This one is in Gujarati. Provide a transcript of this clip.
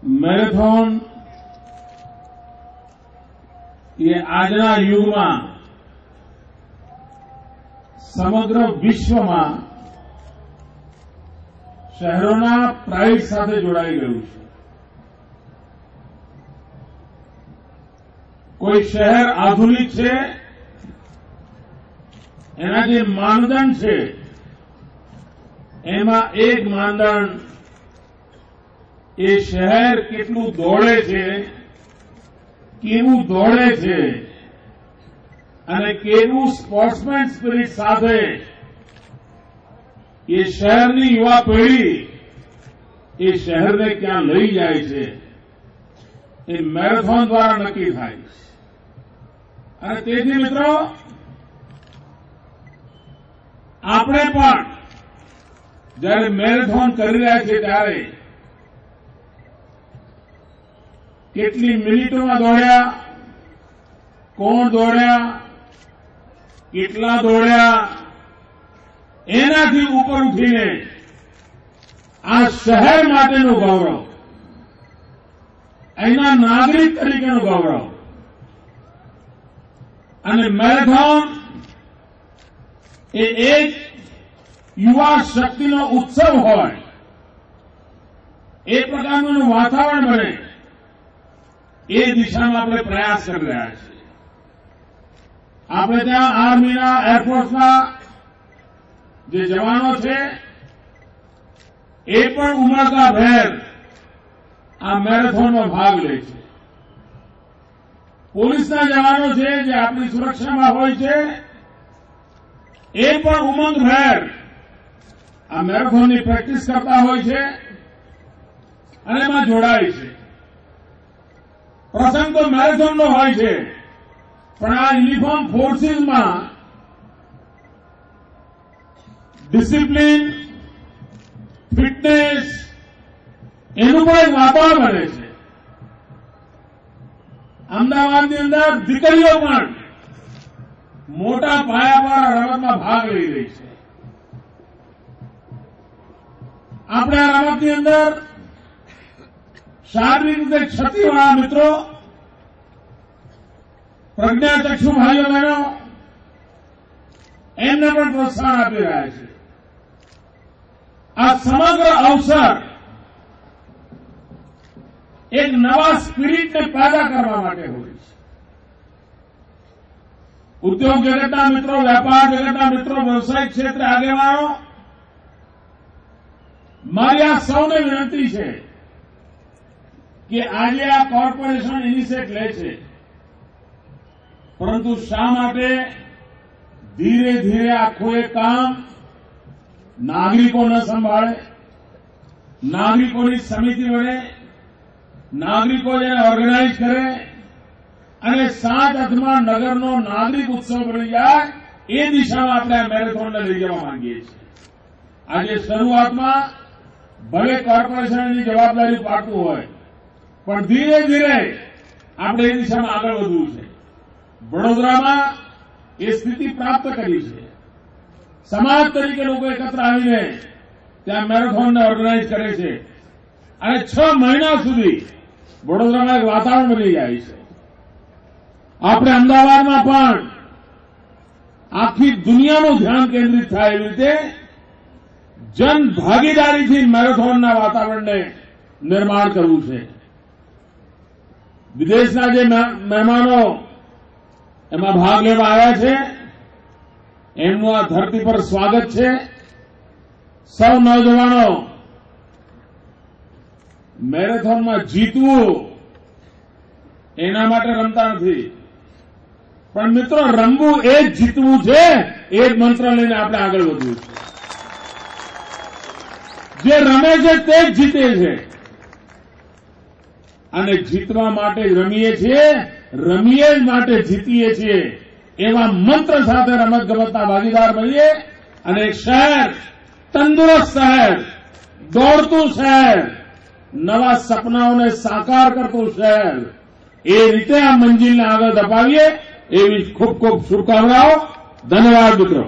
મેરેથોન એ આજના યુગમાં સમગ્ર વિશ્વમાં શહેરોના પ્રાઇડ સાથે જોડાઈ ગયું છે. કોઈ શહેર આધુનિક છે, એના જે માનદંડ છે એમાં એક માનદંડ એ શહેર કેટલું દોડે છે, કેવું દોડે છે અને કેવું સ્પોર્ટ્સમેન સ્પિરિટ સાથે એ શહેરની યુવા પેઢી એ શહેરને ક્યાં લઈ જાય છે એ મેરેથોન દ્વારા નક્કી થાય છે. અને તેથી મિત્રો, આપણે પણ જયારે મેરેથોન કરી રહ્યા છીએ ત્યારે કેટલી મિનિટોમાં દોડ્યા, કોણ દોડ્યા, કેટલા દોડ્યા, એનાથી ઉપર ઉઠીને આ શહેર માટેનું ગૌરવ, અહીંના નાગરિક તરીકેનું ગૌરવ અને મેરેથોન એ એક યુવા શક્તિનો ઉત્સવ હોય એ પ્રકારનું વાતાવરણ બને એ દિશામાં આપણે પ્રયાસ કરી રહ્યા છીએ. આપણે ત્યાં આર્મીના, એરફોર્સના જે જવાનો છે એ પણ ઉમળકાભેર આ મેરેથોનમાં ભાગ લે છે. પોલીસના જવાનો છે જે આપણી સુરક્ષામાં હોય છે એ પણ ઉમંગભેર આ મેરેથોનની પ્રેક્ટિસ કરતા હોય છે અને એમાં જોડાય છે. પ્રસંગ તો મેરેથોનનો હોય છે, પણ આ યુનિફોર્મ ફોર્સીસમાં ડિસિપ્લિન, ફિટનેસ એનું પણ એક વાતાવરણ બને છે. અમદાવાદની અંદર દીકરીઓ પણ મોટા પાયા પર રમતમાં ભાગ લઈ રહી છે. આપણે આ રમતની અંદર શારીરિક રીતે ક્ષતિવાળા મિત્રો, પ્રજ્ઞાચક્ષુ ભાઈઓ બહેનો એમને પણ પ્રોત્સાહન આપી રહ્યા છે. આ સમગ્ર અવસર એક નવા સ્પિરિટને પેદા કરવા માટે હોય છે. ઉદ્યોગ જગતના મિત્રો, વેપાર જગતના મિત્રો, વ્યવસાયિક ક્ષેત્રે આગેવાનો, મારી આ સૌને વિનંતી છે કે આજે આ કોર્પોરેશન ઇનિશિયેટ લે છે, પરંતુ શા માટે ધીરે ધીરે આખું એક કામ નાગરિકો ન સંભાળે, નાગરિકોની સમિતિ બને, નાગરિકો જેને ઓર્ગેનાઇઝ કરે અને 7/8 નગરનો નાગરિક ઉત્સવ બની જાય એ દિશામાં આપણે આ મેરેથોનને લઈ જવા માંગીએ છીએ. આજે શરૂઆતમાં ભલે કોર્પોરેશનની જવાબદારી પાડતું હોય, પણ ધીરે ધીરે આપણે એ દિશામાં આગળ વધવું છે. વડોદરામાં એ સ્થિતિ પ્રાપ્ત કરી છે. સમાજ તરીકે લોકો એકત્ર આવીને ત્યાં મેરેથોનને ઓર્ગેનાઇઝ કરે છે અને 6 મહિના સુધી વડોદરામાં એક વાતાવરણ બની જાય છે. આપણે અમદાવાદમાં પણ આખી દુનિયાનું ધ્યાન કેન્દ્રિત થાય એવી રીતે જન ભાગીદારીથી મેરેથોનના વાતાવરણને નિર્માણ કરવું છે. વિદેશના જે મહેમાનો એમાં ભાગ લેવા આવ્યા છે એમનું આ ધરતી પર સ્વાગત છે. સૌ નૌજવાનો મેરેથોનમાં જીતવું એના માટે રમતા નથી, પણ મિત્રો રમવું એ જ જીતવું છે. એ જ મંત્ર લઈને આપણે આગળ વધવું છે. જે રમે છે તે જ જીતે છે અને જીતવા માટે જ રમીએ છીએ, રમીએ જ માટે જીતીએ છીએ એવા મંત્ર સાથે રમતગમતના ભાગીદાર બનીએ અને એક શહેર, તંદુરસ્ત શહેર, દોડતું શહેર, નવા સપનાઓને સાકાર કરતું શહેર, એ રીતે આ મંજિલને આગળ ધપાવીએ એવી ખૂબ ખૂબ શુભકામનાઓ. ધન્યવાદ મિત્રો.